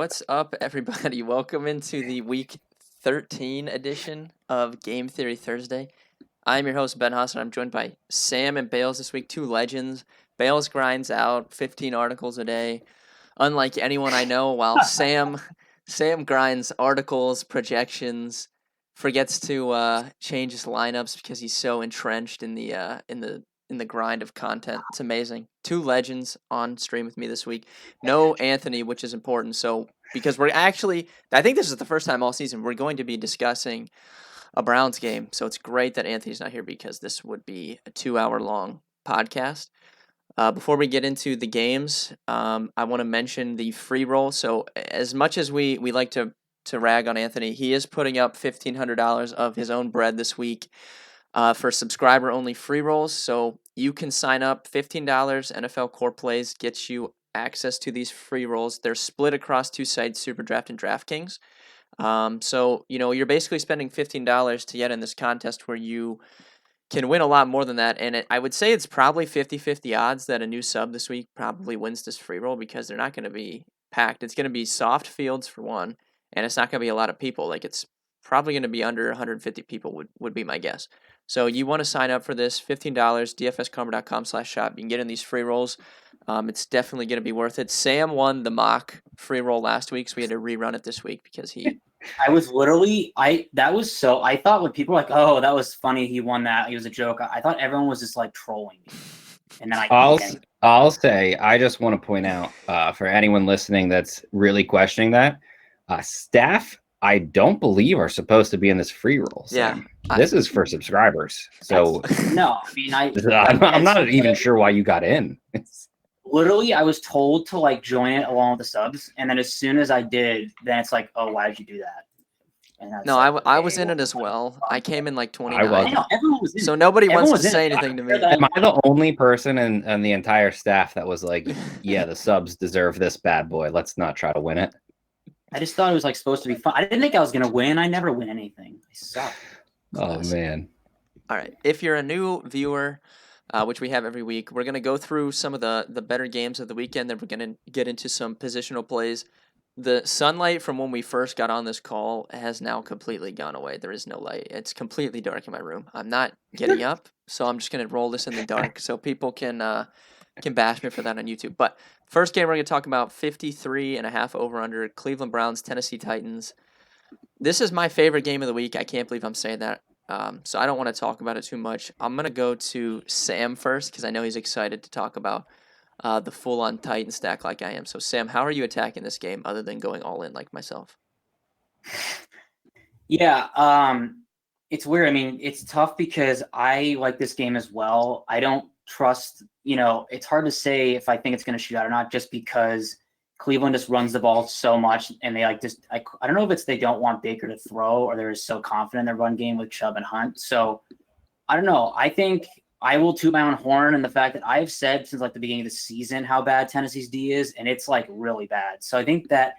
What's up, everybody? Welcome into the Week 13 edition of Game Theory Thursday. I'm your host, Ben Haas, and I'm joined by Sam and Bales this week, two legends. Bales grinds out 15 articles a day, unlike anyone I know, while Sam grinds articles, projections, forgets to change his lineups because he's so entrenched in the grind of content. It's amazing. Two legends on stream with me this week. No Anthony, which is important. So because I think this is the first time all season we're going to be discussing a Browns game. So it's great that Anthony's not here because this would be a 2-hour long podcast. Before we get into the games, I want to mention the free roll. So as much as we like to rag on Anthony, he is putting up $1,500 of his own bread this week for subscriber only free rolls. So you can sign up. $15 NFL Core Plays gets you access to these free rolls. They're split across two sites, SuperDraft and DraftKings. So you're basically spending $15 to get in this contest where you can win a lot more than that. And I would say it's probably 50-50 odds that a new sub this week probably wins this free roll because they're not going to be packed. It's going to be soft fields for one, and it's not going to be a lot of people. Like, it's probably going to be under 150 people would be my guess. So you want to sign up for this, $15, dfskarma.com/shop. You can get in these free rolls. It's definitely going to be worth it. Sam won the mock free roll last week, so we had to rerun it this week because he I was literally, I thought when people were like, oh, that was funny, he won that, he was a joke, I thought everyone was just like trolling me. And then I'll say, I just want to point out for anyone listening that's really questioning that, staff, I don't believe are supposed to be in this free roll. Yeah. This is for subscribers. So no, I mean, I'm not even sure why you got in. Literally, I was told to like join it along with the subs, and then as soon as I did, then it's like, oh, why did you do that? No, I was in it as well. I came in like 29. I know, everyone was in so nobody wants to in say it. anything to me. Am I the only person in the entire staff that was like, yeah, the subs deserve this bad boy. Let's not try to win it. I just thought it was like supposed to be fun. I didn't think I was going to win. I never win anything. I suck. Oh, man. All right. If you're a new viewer, which we have every week, we're going to go through some of the better games of the weekend. Then we're going to get into some positional plays. The sunlight from when we first got on this call has now completely gone away. There is no light. It's completely dark in my room. I'm not getting up, so I'm just going to roll this in the dark so people can bash me for that on YouTube. But first game we're going to talk about 53.5 over-under, Cleveland Browns, Tennessee Titans. This is my favorite game of the week. I can't believe I'm saying that. So I don't want to talk about it too much. I'm going to go to Sam first because I know he's excited to talk about the full-on Titan stack like I am. So, Sam, how are you attacking this game other than going all in like myself? Yeah, it's weird. I mean, it's tough because I like this game as well. I don't trust, it's hard to say if I think it's going to shoot out or not just because Cleveland just runs the ball so much and they I don't know if it's they don't want Baker to throw or they're so confident in their run game with Chubb and Hunt. So, I don't know. I think I will toot my own horn and the fact that I've said since like the beginning of the season how bad Tennessee's D is, and it's like really bad. So I think that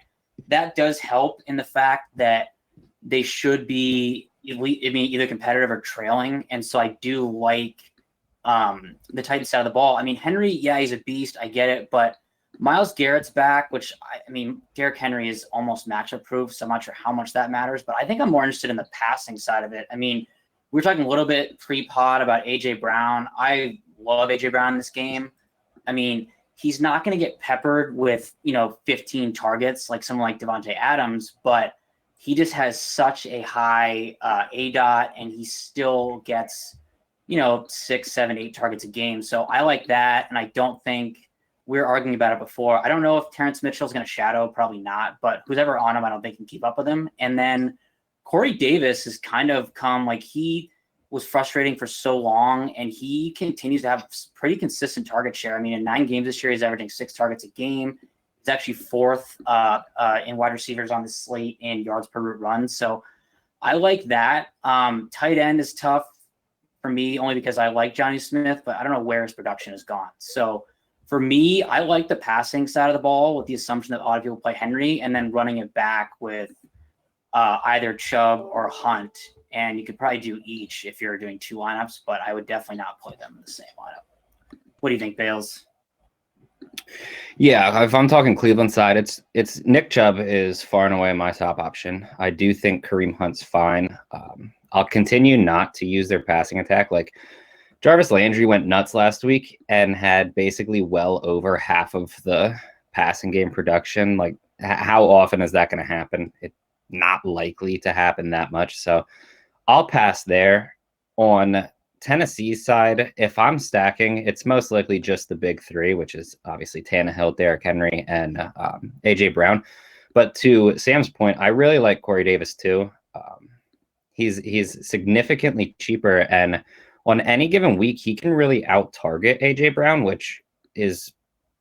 does help in the fact that they should be either competitive or trailing. And so I do like the Titans side of the ball. I mean, Henry, yeah, he's a beast. I get it. But Myles Garrett's back, which I mean, Derrick Henry is almost matchup proof. So I'm not sure how much that matters. But I think I'm more interested in the passing side of it. I mean, we were talking a little bit pre-pod about A.J. Brown. I love A.J. Brown in this game. I mean, he's not going to get peppered with, 15 targets like someone like Devontae Adams, but he just has such a high ADOT, and he still gets, 6, 7, 8 targets a game. So I like that, and I don't think we were arguing about it before. I don't know if Terrence Mitchell is going to shadow, probably not, but who's ever on him, I don't think can keep up with him. And then Corey Davis has kind of come, like he was frustrating for so long, and he continues to have pretty consistent target share. I mean, in 9 games this year, he's averaging 6 targets a game. He's actually 4th in wide receivers on the slate in yards per route run. So I like that. Tight end is tough for me only because I like Johnny Smith, but I don't know where his production has gone. So for me, I like the passing side of the ball with the assumption that a lot of people play Henry and then running it back with either Chubb or Hunt, and you could probably do each if you're doing 2 lineups, but I would definitely not play them in the same lineup. What do you think, Bales? Yeah, if I'm talking Cleveland side, it's Nick Chubb is far and away my top option. I do think Kareem Hunt's fine. I'll continue not to use their passing attack. Like Jarvis Landry went nuts last week and had basically well over half of the passing game production. Like, how often is that going to happen? It's not likely to happen that much. So I'll pass there. On Tennessee's side, if I'm stacking, it's most likely just the big three, which is obviously Tannehill, Derrick Henry, and AJ Brown. But to Sam's point, I really like Corey Davis too. He's significantly cheaper, and on any given week, he can really out target AJ Brown, which is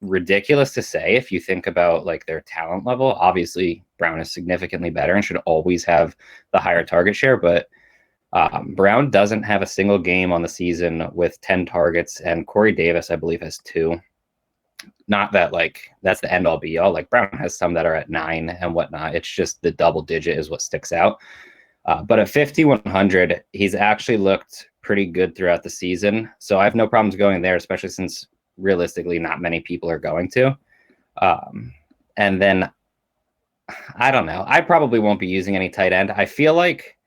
ridiculous to say if you think about like their talent level. Obviously, Brown is significantly better and should always have the higher target share, but Brown doesn't have a single game on the season with 10 targets, and Corey Davis, I believe, has 2. Not that like that's the end all be all. Like Brown has some that are at 9 and whatnot. It's just the double digit is what sticks out. But at 5,100, he's actually looked pretty good throughout the season. So I have no problems going there, especially since realistically not many people are going to. And then I don't know. I probably won't be using any tight end. I feel like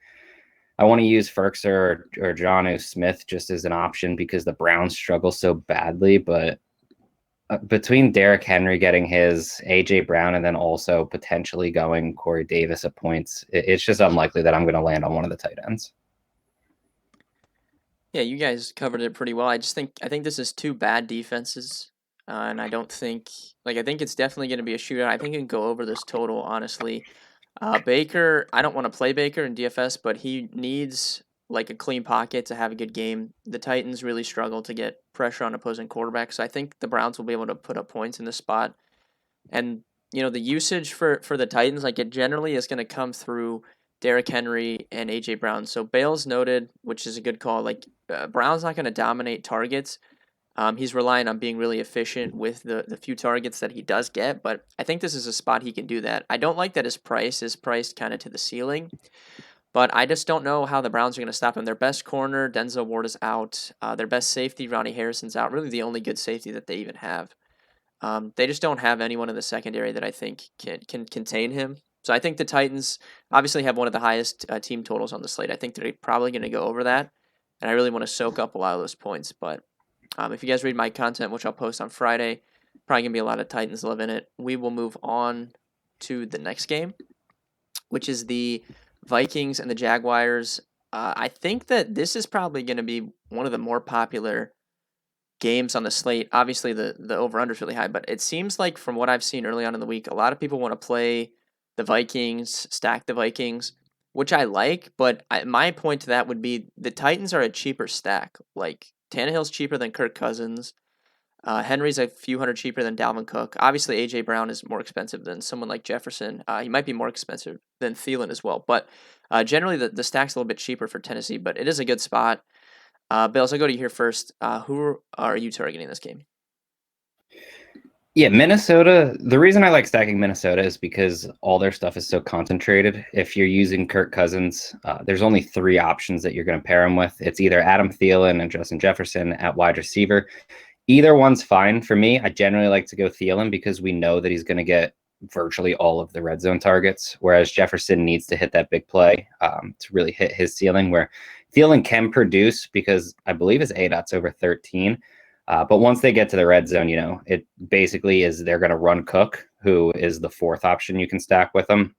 I want to use Ferkser or Jonnu Smith just as an option because the Browns struggle so badly. But between Derrick Henry getting his, AJ Brown, and then also potentially going Corey Davis at points, it's just unlikely that I'm going to land on one of the tight ends. Yeah, you guys covered it pretty well. I think this is 2 bad defenses, and I think it's definitely going to be a shootout. I think it can go over this total, honestly. Baker, I don't want to play Baker in DFS, but he needs like a clean pocket to have a good game. The Titans really struggle to get pressure on opposing quarterbacks, so I think the Browns will be able to put up points in this spot. And the usage for the Titans, like it generally is going to come through Derrick Henry and AJ Brown. So Bales noted, which is a good call. Like Brown's not going to dominate targets. He's relying on being really efficient with the few targets that he does get, but I think this is a spot he can do that. I don't like that his price is priced kind of to the ceiling, but I just don't know how the Browns are going to stop him. Their best corner, Denzel Ward, is out. Their best safety, Ronnie Harrison's out. Really the only good safety that they even have. They just don't have anyone in the secondary that I think can contain him. So I think the Titans obviously have one of the highest team totals on the slate. I think they're probably going to go over that, and I really want to soak up a lot of those points, but if you guys read my content, which I'll post on Friday, probably going to be a lot of Titans love in it. We will move on to the next game, which is the Vikings and the Jaguars. I think that this is probably going to be one of the more popular games on the slate. Obviously, the over-under is really high, but it seems like from what I've seen early on in the week, a lot of people want to play the Vikings, stack the Vikings, which I like, but my point to that would be the Titans are a cheaper stack. Like, Tannehill's cheaper than Kirk Cousins. Henry's a few hundred cheaper than Dalvin Cook. Obviously, A.J. Brown is more expensive than someone like Jefferson. He might be more expensive than Thielen as well. But generally, the stack's a little bit cheaper for Tennessee, but it is a good spot. Bales, I'll go to you here first. Who are you targeting this game? Yeah, Minnesota. The reason I like stacking Minnesota is because all their stuff is so concentrated. If you're using Kirk Cousins, there's only 3 options that you're going to pair him with. It's either Adam Thielen and Justin Jefferson at wide receiver. Either one's fine for me. I generally like to go Thielen because we know that he's going to get virtually all of the red zone targets, whereas Jefferson needs to hit that big play to really hit his ceiling, where Thielen can produce because I believe his ADOT's over 13. But once they get to the red zone, it basically is they're going to run Cook, who is the 4th option you can stack with them,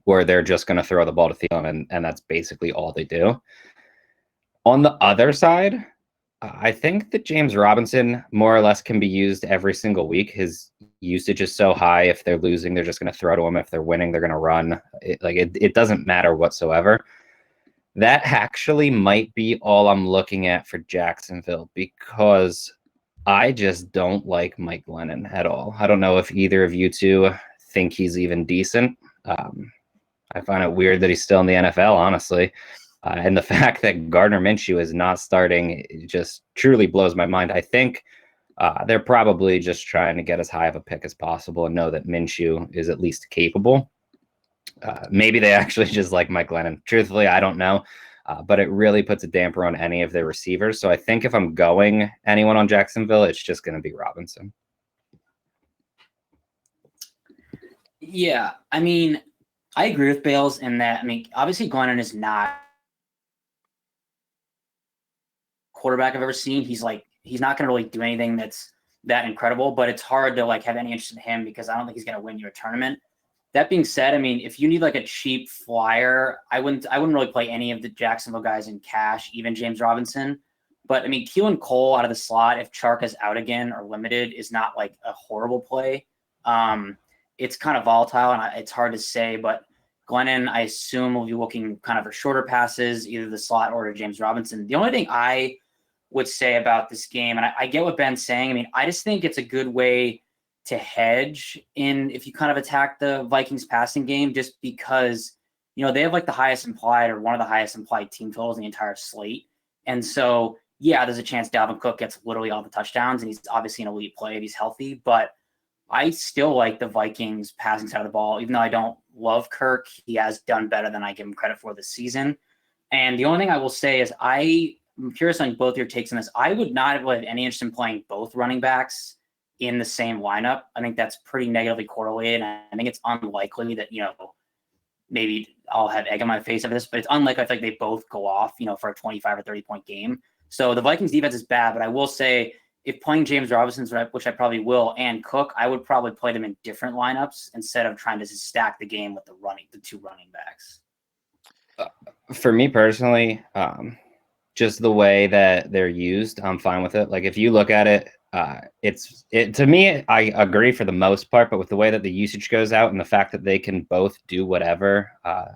where they're just going to throw the ball to Thielen, and that's basically all they do. On the other side, I think that James Robinson more or less can be used every single week. His usage is so high. If they're losing, they're just going to throw to him. If they're winning, they're going to run. It doesn't matter whatsoever. That actually might be all I'm looking at for Jacksonville because I just don't like Mike Glennon at all. I don't know if either of you two think he's even decent. I find it weird that he's still in the NFL, honestly. And the fact that Gardner Minshew is not starting just truly blows my mind. I think they're probably just trying to get as high of a pick as possible and know that Minshew is at least capable. Maybe they actually just like Mike Glennon. Truthfully, I don't know. But it really puts a damper on any of their receivers. So I think if I'm going anyone on Jacksonville, it's just going to be Robinson. Yeah, I mean, I agree with Bales in that. I mean, obviously Glennon is not quarterback I've ever seen. He's not going to really do anything that's that incredible, but it's hard to have any interest in him because I don't think he's going to win you a tournament. That being said, I mean, if you need a cheap flyer, I wouldn't really play any of the Jacksonville guys in cash, even James Robinson. But I mean, Keelan Cole out of the slot, if Chark is out again or limited, is not a horrible play. It's kind of volatile and it's hard to say, but Glennon, I assume, will be looking kind of for shorter passes, either the slot or to James Robinson. The only thing I would say about this game, and I get what Ben's saying. I mean, I just think it's a good way to hedge in if you kind of attack the Vikings passing game, just because they have the highest implied or one of the highest implied team totals in the entire slate. And so yeah, there's a chance Dalvin Cook gets literally all the touchdowns, and he's obviously an elite play if he's healthy. But I still like the Vikings passing side of the ball, even though I don't love Kirk. He has done better than I give him credit for this season. And the only thing I will say is I'm curious on both your takes on this. I would not have any interest in playing both running backs in the same lineup. I think that's pretty negatively correlated. And I think it's unlikely that, maybe I'll have egg on my face of this, but it's unlikely I think they both go off, for a 25 or 30-point game. So the Vikings defense is bad, but I will say if playing James Robinson's, which I probably will, and Cook, I would probably play them in different lineups instead of trying to stack the game with the two running backs. For me personally, just the way that they're used, I'm fine with it. If you look at it, to me, I agree for the most part, but with the way that the usage goes out and the fact that they can both do whatever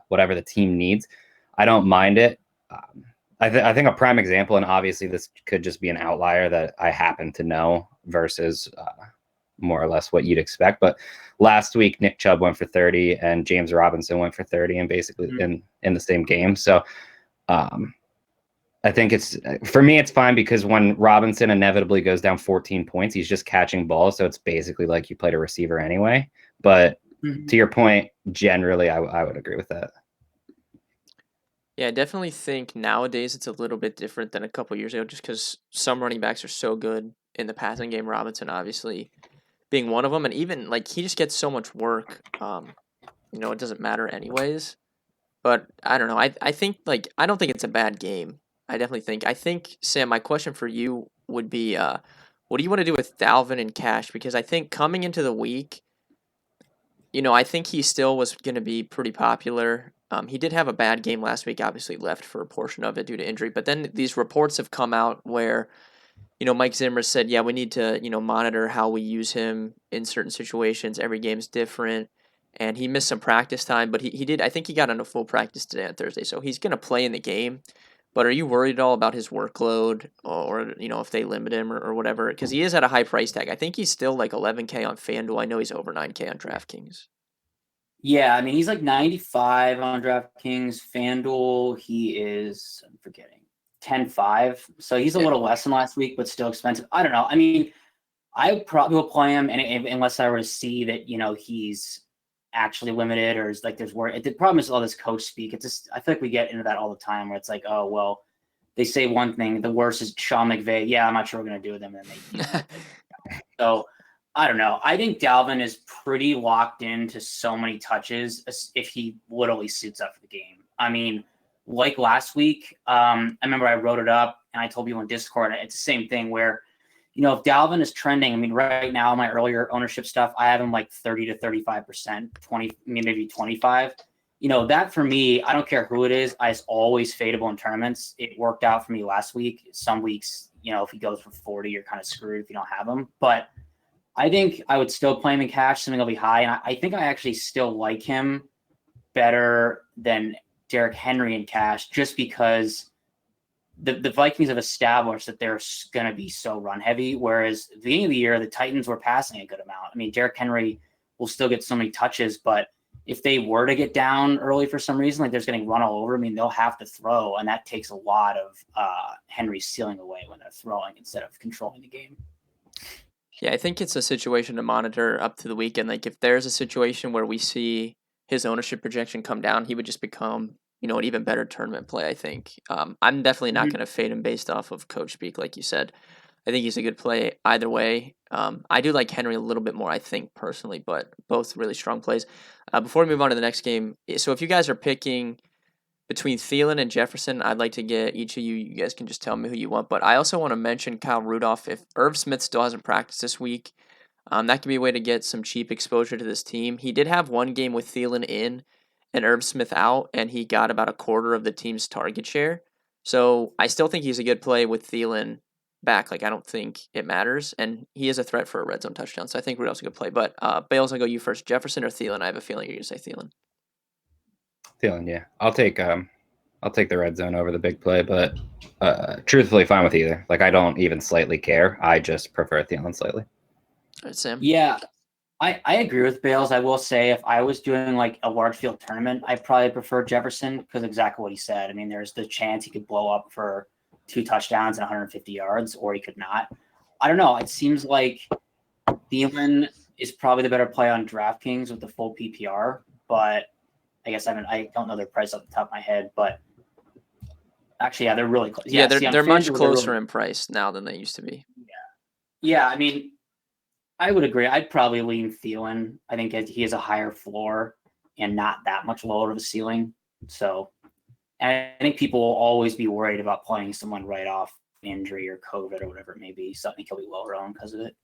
the team needs, I don't mind it. I think a prime example, and obviously this could just be an outlier that I happen to know versus more or less what you'd expect. But last week, Nick Chubb went for 30 and James Robinson went for 30 and basically in the same game. So I think for me, it's fine because when Robinson inevitably goes down 14 points, he's just catching balls. So it's basically like you played a receiver anyway. But to your point, generally, I would agree with that. Yeah, I definitely think nowadays it's a little bit different than a couple years ago just because some running backs are so good in the passing game. Robinson, obviously, being one of them. And even, he just gets so much work. It doesn't matter anyways. But I don't know. I think, I don't think it's a bad game. I think, Sam, my question for you would be, what do you want to do with Dalvin and Cash? Because I think coming into the week, I think he still was going to be pretty popular. He did have a bad game last week, obviously left for a portion of it due to injury. But then these reports have come out where, Mike Zimmer said, yeah, we need to, monitor how we use him in certain situations. Every game's different. And he missed some practice time, but he did. I think he got into full practice today on Thursday. So he's going to play in the game. But are you worried at all about his workload or if they limit him or whatever? Because he is at a high price tag. I think he's still 11K on FanDuel. I know he's over 9K on DraftKings. Yeah, I mean, he's 95 on DraftKings. FanDuel, he is, I'm forgetting, 10.5. So he's a little less than last week, but still expensive. I don't know. I mean, I probably will play him unless I were to see that, he's actually limited or is there's work. The problem is all this coach speak. It's just, I feel like we get into that all the time where it's oh, well, they say one thing. The worst is Sean McVay. Yeah, I'm not sure we're going to do with them. And then so I don't know. I think Dalvin is pretty locked into so many touches if he literally suits up for the game. I mean, like last week, I remember I wrote it up and I told people in Discord, it's the same thing where, if Dalvin is trending, I mean, right now, my earlier ownership stuff, I have him 30 to 35%, 20, maybe 25. That for me, I don't care who it is. It's always fadeable in tournaments. It worked out for me last week. Some weeks, if he goes for 40, you're kind of screwed if you don't have him. But I think I would still play him in cash. Something will be high. And I think I actually still like him better than Derrick Henry in cash just because the Vikings have established that they're going to be so run heavy. Whereas at the beginning of the year, the Titans were passing a good amount. I mean, Derrick Henry will still get so many touches, but if they were to get down early for some reason, they're just getting run all over. I mean, they'll have to throw, and that takes a lot of Henry stealing away when they're throwing instead of controlling the game. Yeah, I think it's a situation to monitor up to the weekend. If there's a situation where we see his ownership projection come down, he would just become, an even better tournament play, I think. I'm definitely not going to fade him based off of coach speak, like you said. I think he's a good play either way. I do like Henry a little bit more, I think, personally, but both really strong plays. Before we move on to the next game, so if you guys are picking between Thielen and Jefferson, I'd like to get each of you. You guys can just tell me who you want. But I also want to mention Kyle Rudolph. If Irv Smith still hasn't practiced this week, that could be a way to get some cheap exposure to this team. He did have one game with Thielen in and Irv Smith out, and he got about a quarter of the team's target share. So I still think he's a good play with Thielen back. Like, I don't think it matters, and he is a threat for a red zone touchdown. So I think Rudolph's a good play. But Bales, I'll go you first. Jefferson or Thielen? I have a feeling you're going to say Thielen. Thielen, yeah. I'll take the red zone over the big play, but truthfully fine with either. Like, I don't even slightly care. I just prefer Thielen slightly. All right, Sam. Yeah, I agree with Bales. I will say if I was doing like a large field tournament, I'd probably prefer Jefferson because exactly what he said. I mean, there's the chance he could blow up for 2 touchdowns and 150 yards, or he could not. I don't know. It seems like Thielen is probably the better play on DraftKings with the full PPR, but I guess I don't know their price off the top of my head, but actually, yeah, they're really close. Yeah, they're much closer in price now than they used to be. Yeah, I mean, I would agree. I'd probably lean Thielen. I think he has a higher floor and not that much lower of a ceiling. So, and I think people will always be worried about playing someone right off injury or COVID or whatever it may be. So I think he'll be lower on because of it.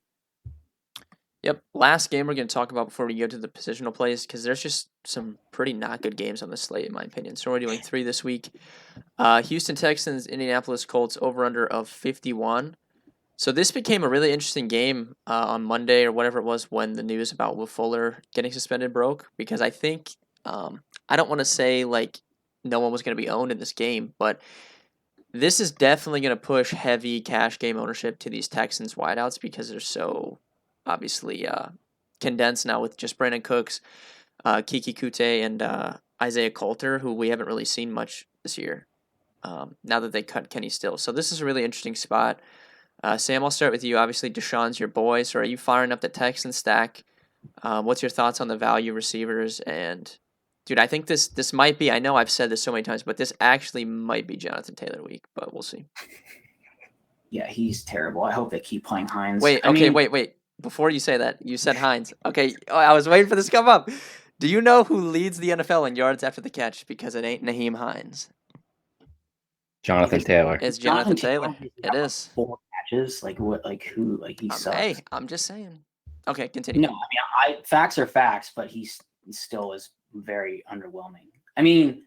Yep. Last game we're going to talk about before we go to the positional plays, because there's just some pretty not good games on the slate, in my opinion. So we're doing 3 this week. Houston Texans, Indianapolis Colts, over-under of 51. So this became a really interesting game on Monday or whatever it was when the news about Will Fuller getting suspended broke, because I think, I don't want to say like no one was going to be owned in this game, but this is definitely going to push heavy cash game ownership to these Texans wideouts because they're so obviously condensed now with just Brandon Cooks, Kiki Kute, and Isaiah Coulter, who we haven't really seen much this year now that they cut Kenny Stills. So this is a really interesting spot. Sam, I'll start with you. Obviously, Deshaun's your boy, so are you firing up the Texan stack? What's your thoughts on the value receivers? And, dude, I think this might be, I know I've said this so many times, but this actually might be Jonathan Taylor week, but we'll see. Yeah, he's terrible. I hope they keep playing Hines. Wait. Before you say that, you said Hines. Okay, I was waiting for this to come up. Do you know who leads the NFL in yards after the catch? Because it ain't Naheem Hines. Jonathan Taylor. It's Jonathan Taylor. It is. 4 catches. Like what? Like who? Like he sucks. Hey, I'm just saying. Okay, continue. No, I mean, facts are facts, but he still is very underwhelming. I mean,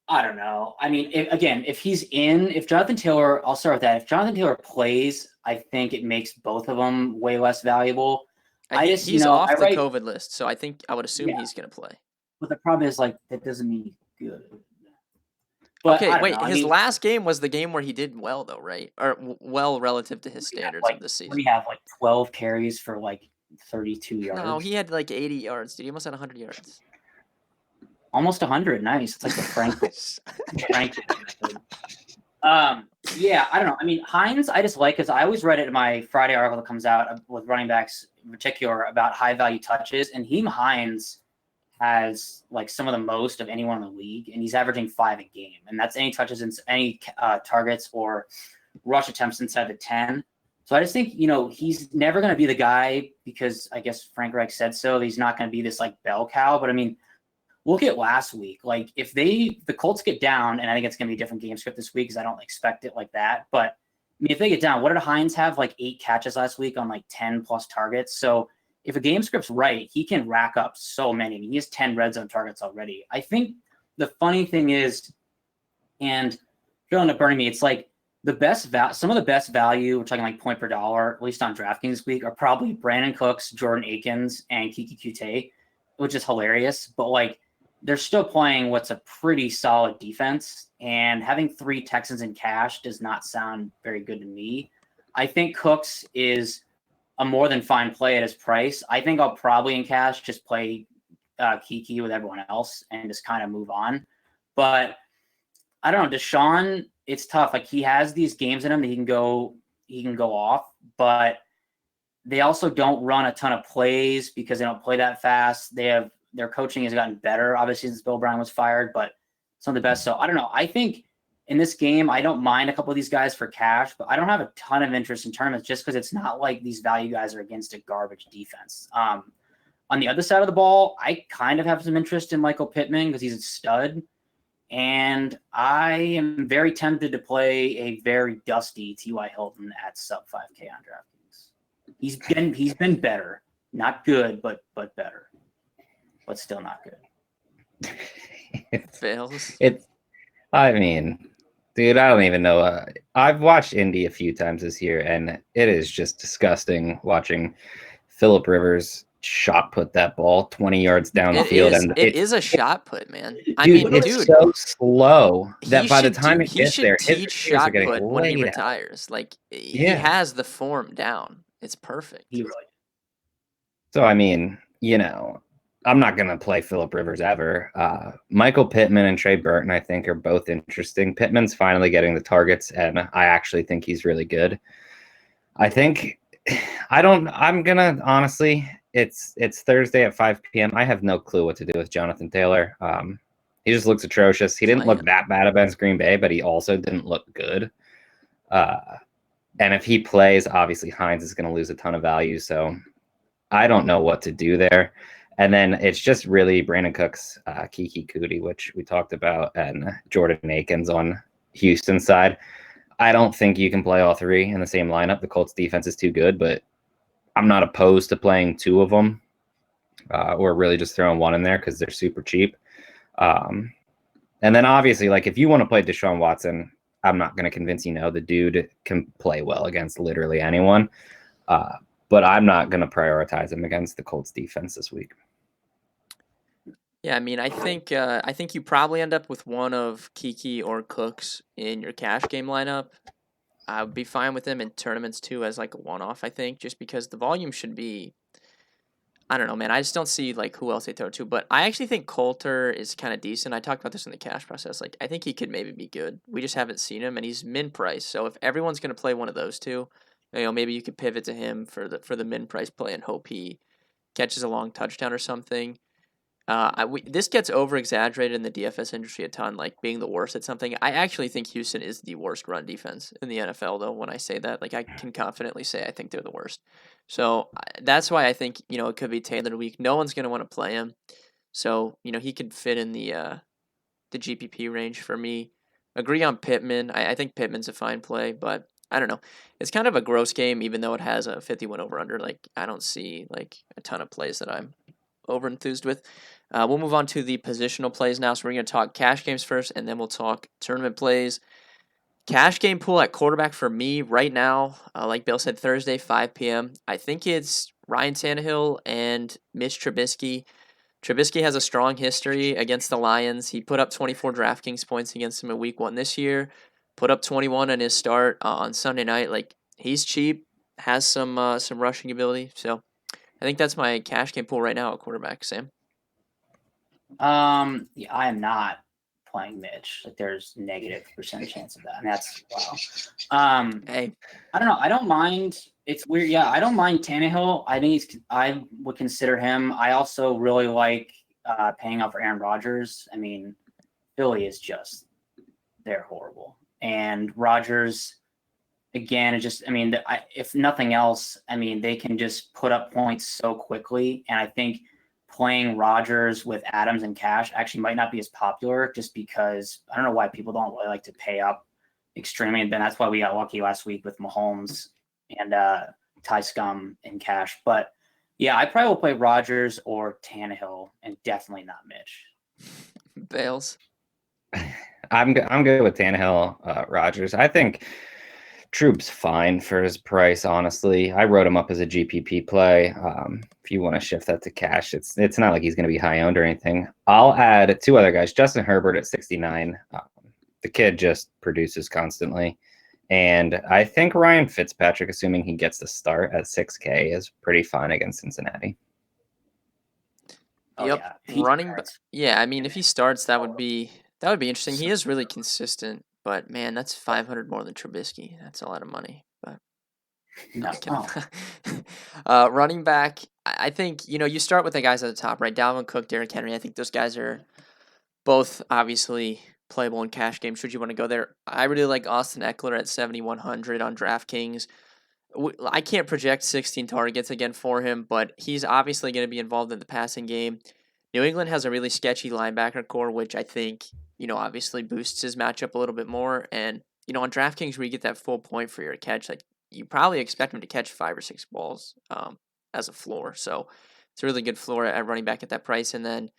I don't know. I mean, if Jonathan Taylor, I'll start with that. If Jonathan Taylor plays, I think it makes both of them way less valuable. He's off the COVID list, so I think I would assume he's going to play. But the problem is, like, that doesn't mean he's good. But okay, wait. His last game was the game where he did well, though, right? Or well relative to his standards of the season. We have like 12 carries for like 32 yards. No, he had like 80 yards. Dude, he almost had 100 yards. Almost 100. Nice. It's like the Frank. Yeah, I don't know. I mean, Hines, I just like, because I always read it in my Friday article that comes out with running backs in particular about high value touches, and Hines has like some of the most of anyone in the league, and he's averaging 5 a game, and that's any touches and any targets or rush attempts inside the 10. So I just think, he's never going to be the guy, because I guess Frank Reich said so. He's not going to be this like bell cow, but I mean, look at last week. Like if the Colts get down, and I think it's going to be a different game script this week because I don't expect it like that. But I mean, if they get down, what did Hines have? Like 8 catches last week on like 10 plus targets. So if a game script's right, he can rack up so many. I mean, he has 10 red zone targets already. I think the funny thing is, and going to burn me, it's like some of the best value, we're talking like point per dollar, at least on DraftKings this week, are probably Brandon Cooks, Jordan Akins, and Kiki Kute, which is hilarious. But like, they're still playing what's a pretty solid defense, and having 3 Texans in cash does not sound very good to me. I think Cooks is a more than fine play at his price. I think I'll probably in cash just play Kiki with everyone else and just kind of move on. But I don't know, Deshaun, it's tough. Like he has these games in him that he can go off, but they also don't run a ton of plays because they don't play that fast. Their coaching has gotten better, obviously, since Bill Brown was fired, but some of the best. So I don't know. I think in this game, I don't mind a couple of these guys for cash, but I don't have a ton of interest in tournaments just because it's not like these value guys are against a garbage defense. On the other side of the ball, I kind of have some interest in Michael Pittman because he's a stud. And I am very tempted to play a very dusty T.Y. Hilton at sub 5K on DraftKings. He's been better. Not good, but better. But still not good. Fails. I mean, dude, I don't even know. I've watched Indy a few times this year, and it is just disgusting watching Phillip Rivers shot put that ball 20 yards down the field. And it is a shot put, man. It's so slow that by the time it gets there, his teach shot put when he laid out. retires. Like, he has the form down. It's perfect. He really. So, I mean, I'm not going to play Phillip Rivers ever. Michael Pittman and Trey Burton, I think, are both interesting. Pittman's finally getting the targets, and I actually think he's really good. I'm going to, honestly, it's Thursday at 5 p.m. I have no clue what to do with Jonathan Taylor. He just looks atrocious. He didn't look that bad against Green Bay, but he also didn't look good. And if he plays, obviously Hines is going to lose a ton of value. So I don't know what to do there. And then it's just really Brandon Cooks, Kiki Cootie, which we talked about, and Jordan Akins on Houston's side. I don't think you can play all three in the same lineup. The Colts defense is too good, but I'm not opposed to playing two of them or really just throwing one in there because they're super cheap. And then obviously, like, if you want to play Deshaun Watson, I'm not going to convince you. The dude can play well against literally anyone. But I'm not going to prioritize him against the Colts defense this week. Yeah, I mean, I think you probably end up with one of Kiki or Cooks in your cash game lineup. I would be fine with them in tournaments too as like a one-off, I think, just because the volume should be, I don't know, man. I just don't see like who else they throw to. But I actually think Coulter is kind of decent. I talked about this in the cash process. Like, I think he could maybe be good. We just haven't seen him, and he's min price. So if everyone's going to play one of those two, maybe you could pivot to him for the min price play and hope he catches a long touchdown or something. This gets over exaggerated in the DFS industry a ton, like being the worst at something. I actually think Houston is the worst run defense in the NFL, though. When I say that, like, I can confidently say I think they're the worst. So that's why I think it could be Taylor week. No one's gonna want to play him, so he could fit in the GPP range for me. Agree on Pittman. I think Pittman's a fine play, but I don't know. It's kind of a gross game, even though it has a 51 over under. Like, I don't see like a ton of plays that I'm over enthused with. We'll move on to the positional plays now. So we're going to talk cash games first, and then we'll talk tournament plays. Cash game pool at quarterback for me right now, like Bill said, Thursday, 5 p.m. I think it's Ryan Tannehill and Mitch Trubisky. Trubisky has a strong history against the Lions. He put up 24 DraftKings points against them in week 1 this year, put up 21 in his start on Sunday night. Like, he's cheap, has some rushing ability. So I think that's my cash game pool right now at quarterback. Sam? Yeah, I am not playing Mitch. Like, there's -% chance of that, and that's wow. Hey, I don't know. I don't mind. It's weird. Yeah, I don't mind Tannehill. I think I would consider him. I also really like paying up for Aaron Rodgers. I mean, Philly is just, they're horrible, and Rodgers, again, it just, I mean, if nothing else, I mean, they can just put up points so quickly, and I think playing Rodgers with Adams and cash actually might not be as popular, just because I don't know why people don't really like to pay up extremely. And then that's why we got lucky last week with Mahomes and Ty Scum in cash. But yeah, I probably will play Rodgers or Tannehill, and definitely not Mitch. Bales? I'm good with Tannehill, Rodgers. I think Troop's fine for his price, honestly. I wrote him up as a GPP play. If you want to shift that to cash, it's not like he's going to be high owned or anything. I'll add 2 other guys. Justin Herbert at 69. The kid just produces constantly. And I think Ryan Fitzpatrick, assuming he gets the start at 6K, is pretty fine against Cincinnati. Oh, yep. Yeah. Running back. Yeah, I mean, if he starts, that would be interesting. He is really consistent, but man, that's 500 more than Trubisky. That's a lot of money. But No. running back, I think you start with the guys at the top, right? Dalvin Cook, Derrick Henry. I think those guys are both obviously playable in cash games. Should you want to go there? I really like Austin Eckler at 7,100 on DraftKings. I can't project 16 targets again for him, but he's obviously going to be involved in the passing game. New England has a really sketchy linebacker core, which I think, obviously boosts his matchup a little bit more. And, on DraftKings where you get that full point for your catch, like you probably expect him to catch 5 or 6 balls as a floor. So it's a really good floor at running back at that price. And then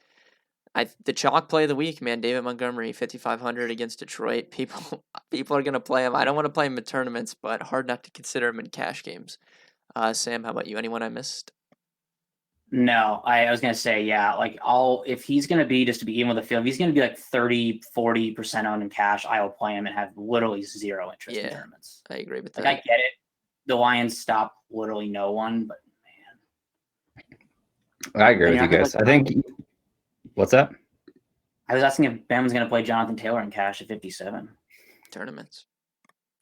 the chalk play of the week, man, David Montgomery, 5,500 against Detroit. People are going to play him. I don't want to play him in tournaments, but hard not to consider him in cash games. Sam, how about you? Anyone I missed? No, I was going to say, yeah, like if he's going to be, just to be even with the field, if he's going to be like 30-40% owned in cash, I will play him and have literally zero interest in tournaments. I agree with that. Like, I get it. The Lions stop literally no one, but man. I agree with you guys. I think. What's up? I was asking if Ben was going to play Jonathan Taylor in cash at 57. Tournaments.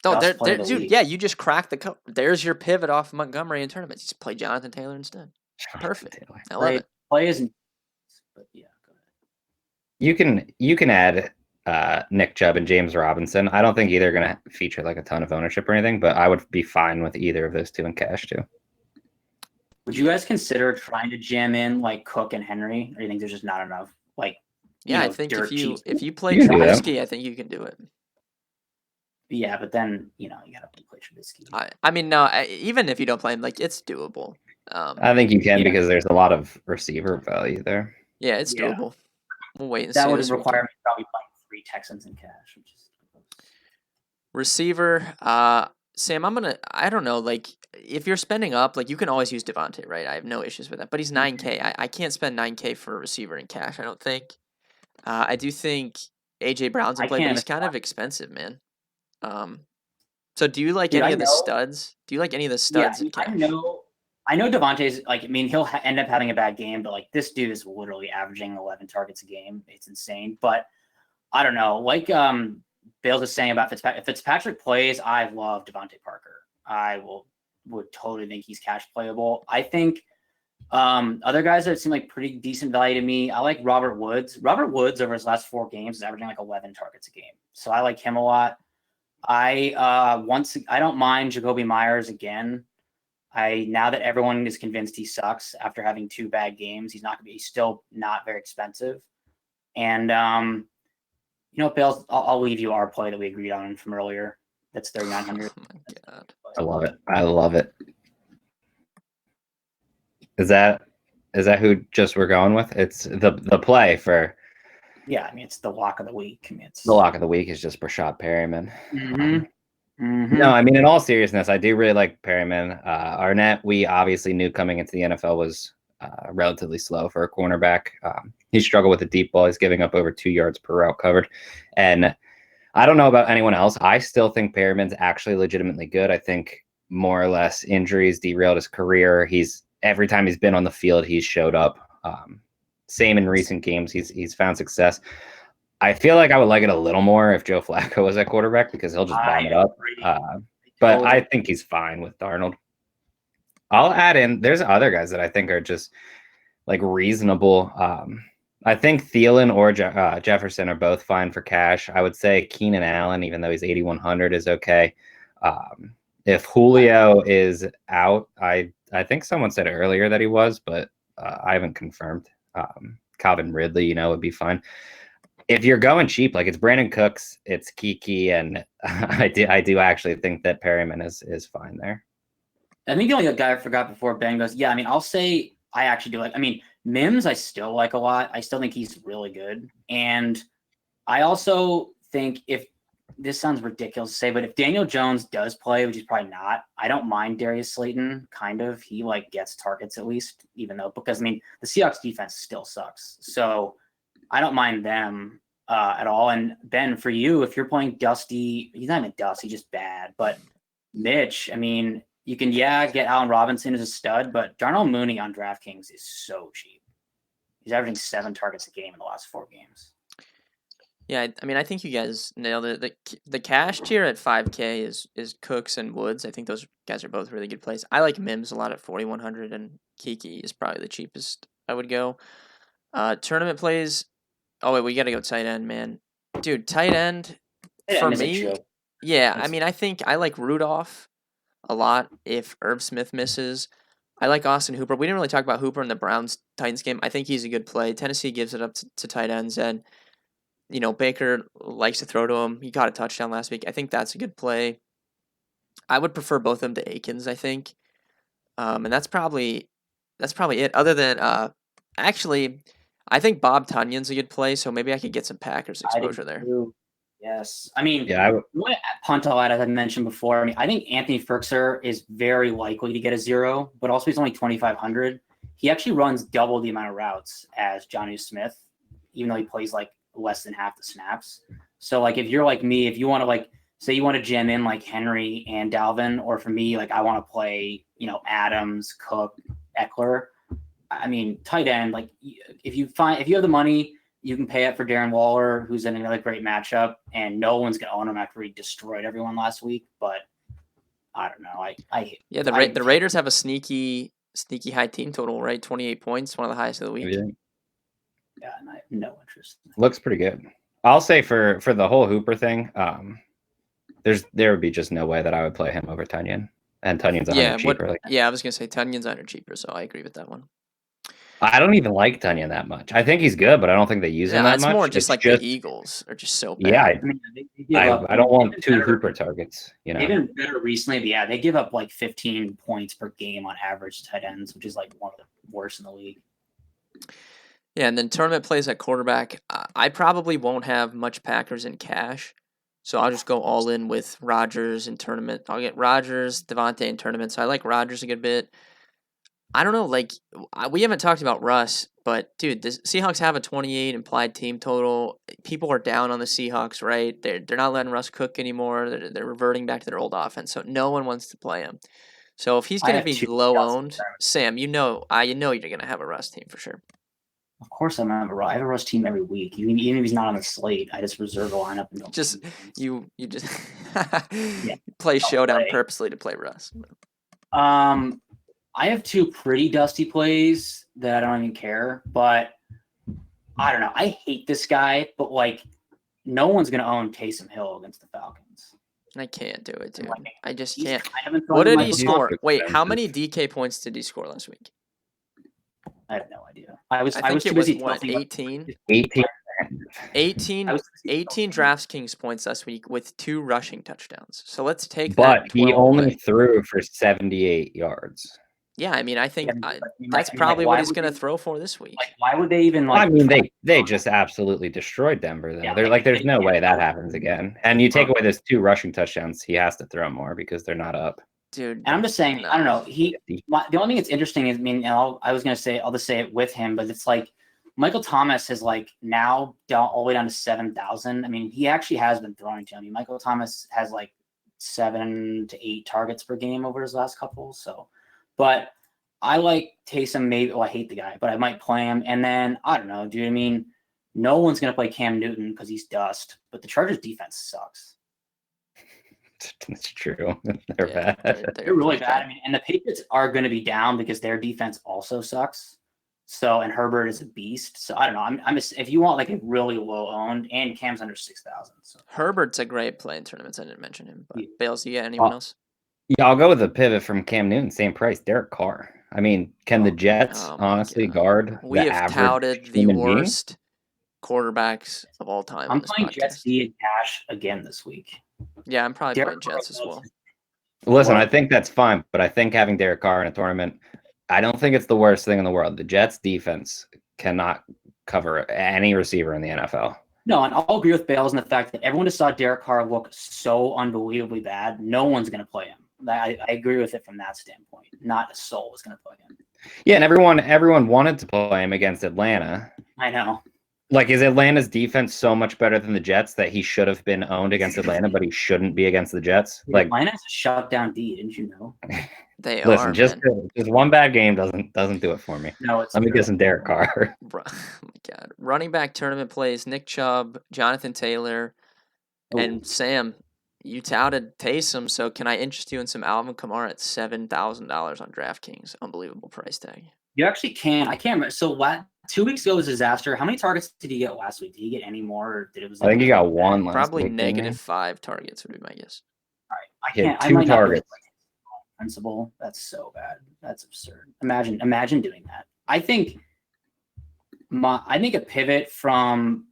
Oh, dude, yeah, you just cracked the code. There's your pivot off Montgomery in tournaments. Just play Jonathan Taylor instead. Perfect. Taylor. I love it. Play isn't, but yeah, go ahead. You can add Nick Chubb and James Robinson. I don't think either are going to feature like a ton of ownership or anything, but I would be fine with either of those two in cash too. Would you guys consider trying to jam in like Cook and Henry, or do you think there's just not enough? Like, I think if you play Trubisky, I think you can do it. Yeah, but then you got to play Trubisky. I mean, no, even if you don't play him, like it's doable. I think you can because there's a lot of receiver value there. Yeah, it's doable. We'll wait and see. That would require me probably playing 3 Texans in cash, which is receiver. Sam, I don't know, like if you're spending up, like you can always use Devontae, right? I have no issues with that, but he's 9K. I can't spend 9K for a receiver in cash, I don't think. I do think AJ Brown's in play, but he's kind of expensive, man. So do you like any of the studs? Do you like any of the studs in cash? I know Devontae's like, I mean, he'll end up having a bad game, but like this dude is literally averaging 11 targets a game. It's insane. But I don't know, like Bales is saying about Fitzpatrick. If Fitzpatrick plays, I love Devontae Parker. I would totally think he's cash playable. I think other guys that seem like pretty decent value to me, I like Robert Woods. Robert Woods over his last 4 games is averaging like 11 targets a game. So I like him a lot. I don't mind Jacoby Myers again. Now that everyone is convinced he sucks after having 2 bad games, he's still not very expensive. And Bales, I'll leave you our play that we agreed on from earlier. That's 3,900. Oh my God. I love it. Is that who just we're going with? It's the play for. Yeah, I mean it's the lock of the week. I mean, the lock of the week is just Rashad Perryman. Mm-hmm. No, I mean in all seriousness, I do really like Perryman. Arnett, we obviously knew coming into the NFL was relatively slow for a cornerback. He struggled with the deep ball. He's giving up over 2 yards per route covered, and I don't know about anyone else. I still think Perryman's actually legitimately good. I think more or less injuries derailed his career. Every time he's been on the field, he's showed up. Same in recent games. He's found success. I feel like I would like it a little more if Joe Flacco was at quarterback because he'll just bomb it up. But I think he's fine with Darnold. I'll add in, there's other guys that I think are just like reasonable. I think Thielen or Jefferson are both fine for cash. I would say Keenan Allen, even though he's 8,100, is okay. If Julio is out, I think someone said earlier that he was, but I haven't confirmed. Calvin Ridley, would be fine. If you're going cheap, like it's Brandon Cooks, it's Kiki, and I do actually think that Perryman is fine there. I think the only guy I forgot before Ben goes, yeah, I mean, I'll say I actually do like, I mean, Mims I still like a lot. I still think he's really good. And I also think if this sounds ridiculous to say, but if Daniel Jones does play, which he's probably not, I don't mind Darius Slayton, kind of. He like gets targets at least, even though, because I mean, the Seahawks defense still sucks. So I don't mind them at all. And Ben, for you, if you're playing Dusty, he's not even Dusty, he's just bad. But Mitch, I mean, you can, get Allen Robinson as a stud, but Darnell Mooney on DraftKings is so cheap. He's averaging 7 targets a game in the last 4 games. Yeah, I mean, I think you guys nailed it. The cash tier at 5K is Cooks and Woods. I think those guys are both really good plays. I like Mims a lot at 4,100, and Kiki is probably the cheapest I would go. Tournament plays. Oh wait, we got to go tight end, man. Dude, tight end Yeah, for and is a me. joke. Yeah, I That's- mean, I think I like Rudolph a lot if Irv Smith misses. I like Austin Hooper. We didn't really talk about Hooper in the Browns Titans game. I think he's a good play. Tennessee gives it up to tight ends, and Baker likes to throw to him. He got a touchdown last week. I think that's a good play. I would prefer both of them to Akins, I think. And that's probably it. Other than actually, I think Bob Tunion's a good play, so maybe I could get some Packers I did exposure there. too. Yes. I mean, Yeah, I would. one punt I'll add, as I mentioned before, I mean, I think Anthony Firkser is very likely to get a 0, but also he's only 2,500. He actually runs double the amount of routes as Johnny Smith, even though he plays like less than half the snaps. So like if you're like me, if you want to like say you want to jam in like Henry and Dalvin, or for me, like I want to play, Adams, Cook, Eckler. I mean, tight end, like if you have the money, you can pay up for Darren Waller, who's in another great matchup, and no one's gonna own him after he destroyed everyone last week. But I don't know. The Raiders have a sneaky high team total, right? 28 points, one of the highest of the week. Yeah. Yeah, and I have no interest. Looks pretty good. I'll say for the whole Hooper thing, there would be just no way that I would play him over Tunyon, and Tunyon's 100 cheaper. I was gonna say Tunyon's 100 cheaper, so I agree with that one. I don't even like Tunyon that much. I think he's good, but I don't think they use him that it's much. more just the Eagles are just so bad. Yeah, I mean, I don't want two Hooper targets. They've been better recently, but yeah, they give up like 15 points per game on average tight ends, which is like one of the worst in the league. Yeah, and then tournament plays at quarterback. I probably won't have much Packers in cash, so I'll just go all in with Rodgers in tournament. I'll get Rodgers, Devontae in tournament, so I like Rodgers a good bit. I don't know, like, we haven't talked about Russ, but, dude, the Seahawks have a 28 implied team total. People are down on the Seahawks, right? They're not letting Russ cook anymore. They're reverting back to their old offense, so no one wants to play him. So if he's going to be low-owned, Sam, you know you're going to have a Russ team for sure. Of course, I have a Russ team every week. Even if he's not on the slate, I just reserve a lineup and don't. You just play Showdown purposely to play Russ. I have two pretty dusty plays that I don't even care, but I don't know. I hate this guy, but like, no one's gonna own Taysom Hill against the Falcons. I can't do it, dude. I just He's can't. What did he score? Wait, how many DK points did he score last week? I have no idea. I was too busy. What, 18? 18 DraftKings points last week with 2 rushing touchdowns. So let's take that. But he only threw for 78 yards. Yeah, I mean, I think that's probably what he's going to throw for this week. Like, why would they even like? I mean, they just absolutely destroyed Denver. Though. They're like, there's no way that happens again. And you take away those 2 rushing touchdowns, he has to throw more because they're not up. Dude, and I'm just saying, I don't know. The only thing that's interesting is, I mean, I'll just say it with him, but it's like Michael Thomas is like now down all the way down to 7,000. I mean, he actually has been throwing to him. I mean, Michael Thomas has like 7 to 8 targets per game over his last couple. So, but I like Taysom. Maybe, I hate the guy, but I might play him. And then I don't know, dude. I mean, no one's gonna play Cam Newton because he's dust. But the Chargers defense sucks. That's true. They're bad. They're really bad. I mean, and the Patriots are going to be down because their defense also sucks. So, and Herbert is a beast. So I don't know. I'm just, if you want like a really low owned, and Cam's under 6,000. So Herbert's a great play in tournaments. I didn't mention him, but Bales, you got anyone else? Yeah, I'll go with a pivot from Cam Newton, same price, Derek Carr. I mean, can the Jets honestly guard? We have touted the worst quarterbacks of all time. I'm playing Jets D and cash again this week. Yeah, I'm probably playing Jets as well. Listen, I think that's fine, but I think having Derek Carr in a tournament, I don't think it's the worst thing in the world. The Jets defense cannot cover any receiver in the NFL. No, and I'll agree with Bales in the fact that everyone just saw Derek Carr look so unbelievably bad. No one's going to play him. I agree with it from that standpoint. Not a soul is going to play him. Yeah, and everyone wanted to play him against Atlanta. I know. Like, is Atlanta's defense so much better than the Jets that he should have been owned against Atlanta, but he shouldn't be against the Jets? Like, Atlanta's a shutdown D, didn't you know? They listen, are. Just one bad game doesn't do it for me. No, it's. Let me get some Derek Carr. Oh my God, running back tournament plays: Nick Chubb, Jonathan Taylor, and Sam. You touted Taysom, so can I interest you in some Alvin Kamara at $7,000 on DraftKings? Unbelievable price tag. You actually can. I can't remember. So 2 weeks ago was a disaster. How many targets did he get last week? Did he get any more? Or did it was I think he got one last Probably week. didn't he? -5 targets would be my guess. All right, I He had can't. I 2 might not do targets. principle. That's so bad. That's absurd. Imagine doing that. I think a pivot from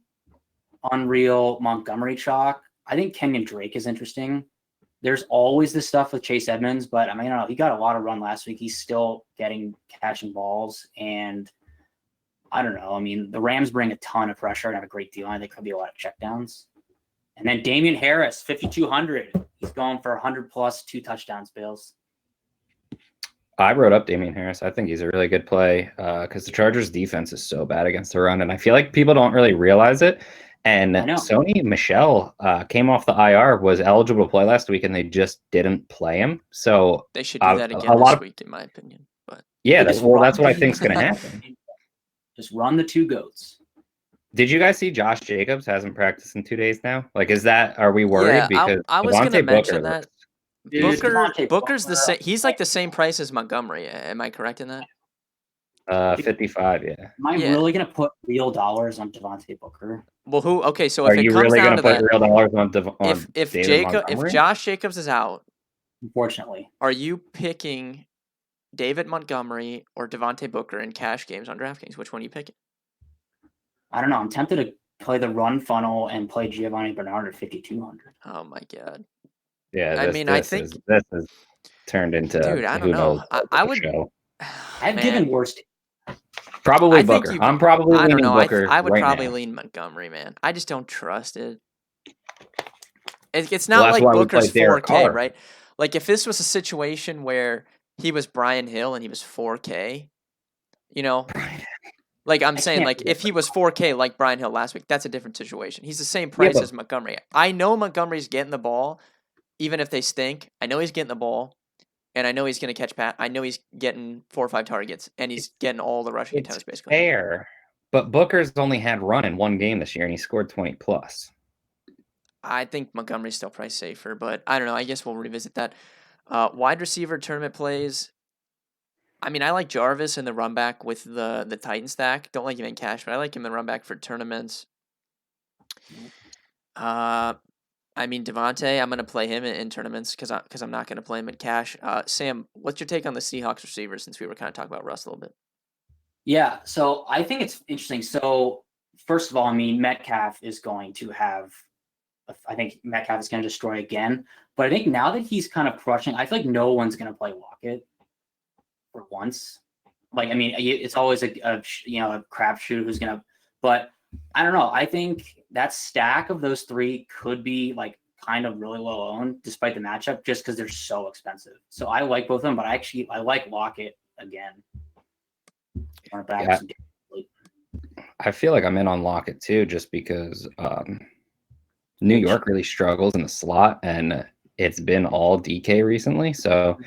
Unreal Montgomery chalk. I think Kenyon Drake is interesting. There's always this stuff with Chase Edmonds, but I mean, I don't know. He got a lot of run last week. He's still catching balls, and I don't know. I mean, the Rams bring a ton of pressure and have a great D line. There could be a lot of checkdowns. And then Damian Harris, 5,200. He's going for 100 plus 2 touchdowns, Bales. I wrote up Damian Harris. I think he's a really good play because the Chargers' defense is so bad against the run, and I feel like people don't really realize it. And Sony Michel came off the IR, was eligible to play last week, and they just didn't play him. So they should do that again this week, in my opinion. But yeah, that's what I think is going to happen. Just run the 2 goats. Did you guys see Josh Jacobs hasn't practiced in 2 days now? Like, are we worried? Yeah, because I was going to mention that. Dude, Booker's the same. He's like the same price as Montgomery. Am I correct in that? 55. Yeah. Am I really going to put real dollars on Devontae Booker? Well, who? Okay, so Are if it you comes really down going to to put that, real dollars on if Josh Jacobs is out, unfortunately, are you picking David Montgomery or Devontae Booker in cash games on DraftKings? Which one are you picking? I don't know. I'm tempted to play the run funnel and play Giovanni Bernard at 5,200. Oh my god. Yeah, I mean, I think this has turned into dude. I don't know. I would. Show. I've given worse. Probably Booker. I'm probably leaning Booker. I would right probably now. lean Montgomery, man. I just don't trust it. It's not like why Booker's 4K, Carr. right? Like if this was a situation where he was Brian Hill and he was 4K, you know, like I'm saying, like if he was 4K like Brian Hill last week, that's a different situation. He's the same price as Montgomery. I know Montgomery's getting the ball, even if they stink. I know he's getting the ball. And I know he's going to catch Pat. I know he's getting 4 or 5 targets, and he's getting all the rushing attempts, basically. Fair, but Booker's only had run in 1 game this year, and he scored 20 plus. I think Montgomery's still price safer, but I don't know. I guess we'll revisit that. Wide receiver tournament plays. I mean, I like Jarvis in the run back with the Titan stack. Don't like him in cash, but I like him in run back for tournaments. I mean, Devontae, I'm going to play him in tournaments because I'm not going to play him in cash. Sam, what's your take on the Seahawks receivers since we were kind of talking about Russ a little bit? Yeah, so I think it's interesting. So first of all, I mean, Metcalf is going to have – I think Metcalf is going to destroy again. But I think now that he's kind of crushing, I feel like no one's going to play Lockett for once. Like, I mean, it's always a crapshoot who's going to – but I don't know. I think that stack of those 3 could be like kind of really low owned despite the matchup just because they're so expensive. So I like both of them, but I like Lockett again. I feel like I'm in on Lockett too, just because New York really struggles in the slot, and it's been all DK recently. So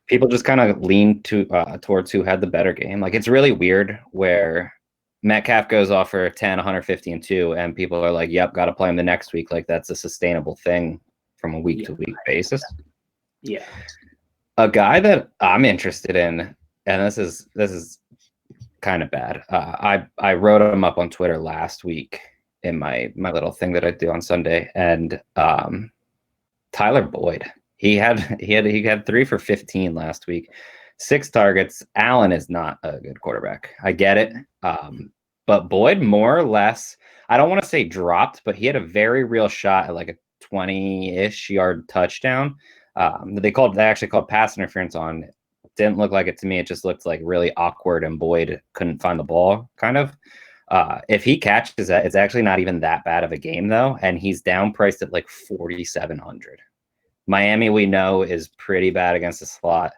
people just kind of lean towards who had the better game. Like it's really weird where Metcalf goes off for 10, 150, and 2, and people are like, yep, got to play him the next week. Like that's a sustainable thing from a week-to-week basis. Yeah. A guy that I'm interested in, and this is kind of bad. I wrote him up on Twitter last week in my little thing that I do on Sunday, and Tyler Boyd. He had 3 for 15 last week, 6 targets. Allen is not a good quarterback. I get it. But Boyd more or less, I don't want to say dropped, but he had a very real shot at like a 20-ish yard touchdown. They actually called pass interference on. Didn't look like it to me. It just looked like really awkward, and Boyd couldn't find the ball, kind of. If he catches that, it's actually not even that bad of a game, though, and he's down priced at like 4,700. Miami, we know, is pretty bad against the slot.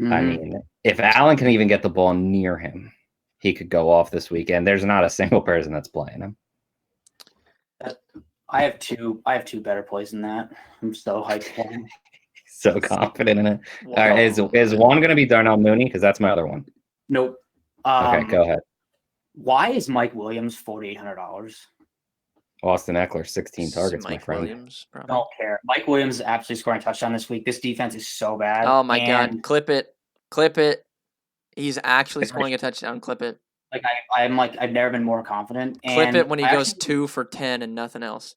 I mean, if Allen can even get the ball near him, he could go off this weekend. There's not a single person that's playing him. I have two better plays than that. I'm so hyped for him. So confident in it. Wow. All right, is one going to be Darnell Mooney? Because that's my other one. Nope. Okay, go ahead. Why is Mike Williams $4,800? Austin Eckler, 16 targets, Mike my friend. Williams, probably. Don't care. Mike Williams is absolutely scoring a touchdown this week. This defense is so bad. Oh, my God. Clip it. He's actually scoring a touchdown. Clip it. I've never been more confident. Clip And it when he I goes actually 2 for 10 and nothing else.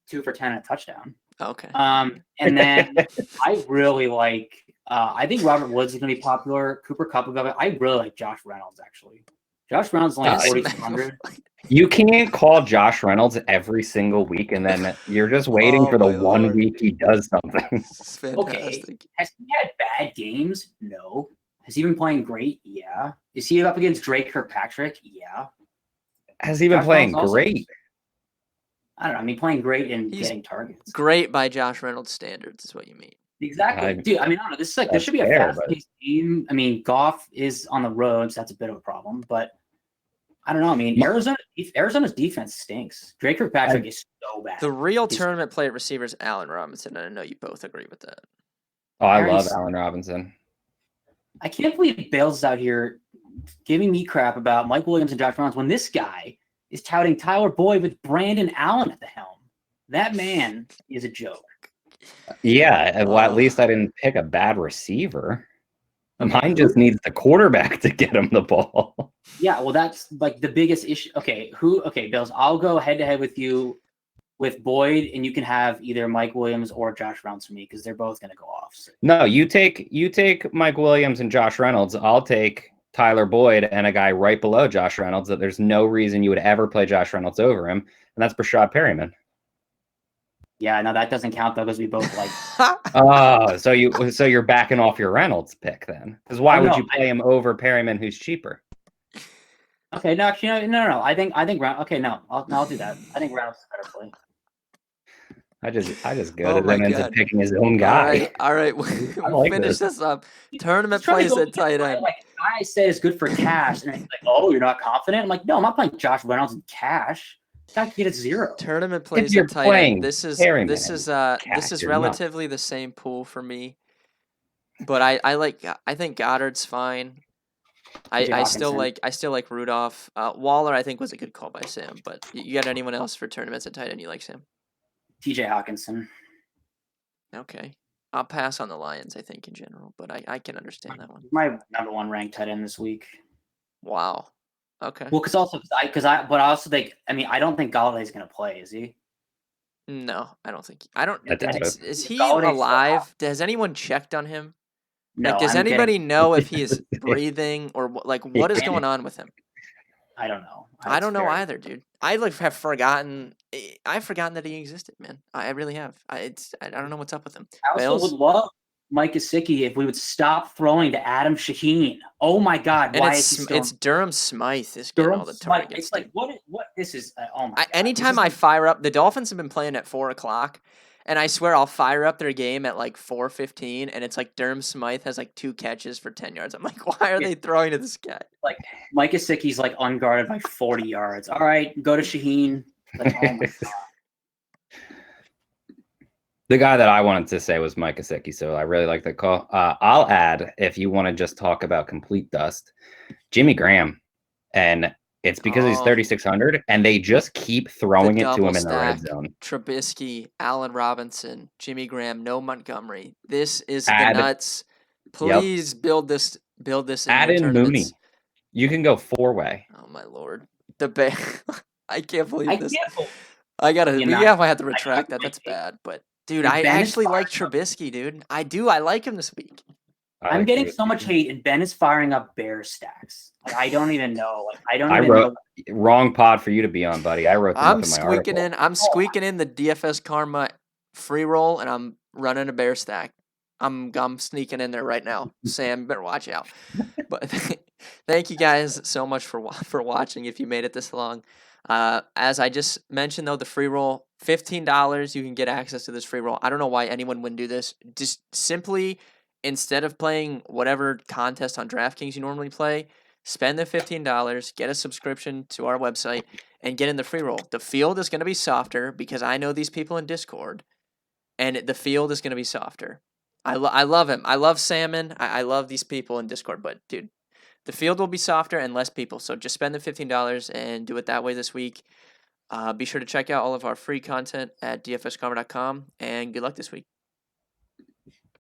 2 for 10 and a touchdown. Okay. And then I really like. I think Robert Woods is going to be popular. Cooper Kupp will go. I really like Josh Reynolds actually. Josh Reynolds is only This 4,200. You can't call Josh Reynolds every single week, and then you're just waiting Oh for the my one Lord. week he does something. This is Okay, fantastic. has he had bad games? No. Has he been playing great? Yeah. Is he up against Drake Kirkpatrick? Yeah. Has he been Josh playing Reynolds also- great? I don't know. I mean, playing great and He's getting targets. Great by Josh Reynolds standards is what you mean. Exactly, dude. I mean, I don't know. This That's should be a fair, fast-paced game. I mean, Goff is on the road, so that's a bit of a problem. But I don't know. I mean, Arizona's defense stinks. Drake Kirkpatrick is so bad. The real tournament play at receiver is Allen Robinson, and I know you both agree with that. Oh, I love Allen Robinson. I can't believe Bales is out here giving me crap about Mike Williams and Josh Reynolds when this guy is touting Tyler Boyd with Brandon Allen at the helm. That man is a joke. Yeah, well, at least I didn't pick a bad receiver. Mine just needs the quarterback to get him the ball. Yeah, well, that's like the biggest issue. Okay, Bills, I'll go head-to-head with you with Boyd, and you can have either Mike Williams or Josh Reynolds for me because they're both going to go off. So. No, you take Mike Williams and Josh Reynolds. I'll take Tyler Boyd and a guy right below Josh Reynolds that there's no reason you would ever play Josh Reynolds over him, and that's Brashad Perryman. Yeah, no, that doesn't count though because we both like. Oh, so you're backing off your Reynolds pick then? Because why would you play him over Perryman, who's cheaper? Okay, no, actually, no. I think okay, no, I'll do that. I think Reynolds is a better play. I just goaded him into picking his own guy. All right. We'll finish this up. Tournament plays at tight end. Like I said, it's good for cash, and it's like, oh, you're not confident. I'm like, no, I'm not playing Josh Reynolds in cash. Got to get it 0. Tournament plays at tight end. This is relatively the same pool for me, but I think Goddard's fine. I still like Rudolph. Waller I think was a good call by Sam, but you got anyone else for tournaments at tight end you like, Sam? TJ Hawkinson. Okay. I'll pass on the Lions, I think, in general, but I can understand that one. My number 1 ranked tight end this week. Wow. Okay. Well, but I also think, I mean, I don't think Galladay's going to play, is he? No, I don't think. Is he Galladay's alive? Has anyone checked on him? No. Like, does anybody know if he is breathing or what is going on with him? I don't know. I don't know either, dude. I have forgotten. I've forgotten that he existed, man. I really have. I don't know what's up with him. I also would love Mike Gesicki if we would stop throwing to Adam Shaheen. Oh my God! And it's Durham Smythe is getting all the targets. It's like what this is. Oh my God. Anytime I fire up, the Dolphins have been playing at 4:00. And I swear I'll fire up their game at like 4:15, and it's like Durham Smythe has like 2 catches for 10 yards. I'm like, why are they throwing to this guy? Like Mike Gesicki's like unguarded by 40 yards. All right, go to Shaheen. Like, oh my God. The guy that I wanted to say was Mike Gesicki, so I really like that call. I'll add, if you want to just talk about complete dust, Jimmy Graham, and it's because he's 3,600, and they just keep throwing it to him in the red zone. Trubisky, Allen Robinson, Jimmy Graham, no Montgomery. This is the nuts. Please build this. Add in Mooney. You can go 4-way. Oh my Lord, I can't believe this. I have to retract that. That's bad, but dude, I actually like Trubisky, dude. I do. I like him this week. I'm getting so much hate, and Ben is firing up bear stacks. Like, I don't even know. Wrong pod for you to be on, buddy. I wrote. I'm squeaking in the DFS Karma free roll, and I'm running a bear stack. I'm sneaking in there right now. Sam, better watch out. But thank you guys so much for watching. If you made it this long, as I just mentioned, though, the free roll, $15, you can get access to this free roll. I don't know why anyone wouldn't do this. Just simply, instead of playing whatever contest on DraftKings you normally play, spend the $15, get a subscription to our website, and get in the free roll. The field is going to be softer because I know these people in Discord, and the field is going to be softer. I love him. I love Salmon. I love these people in Discord, but dude, the field will be softer and less people. So just spend the $15 and do it that way this week. Be sure to check out all of our free content at dfskarma.com, and good luck this week.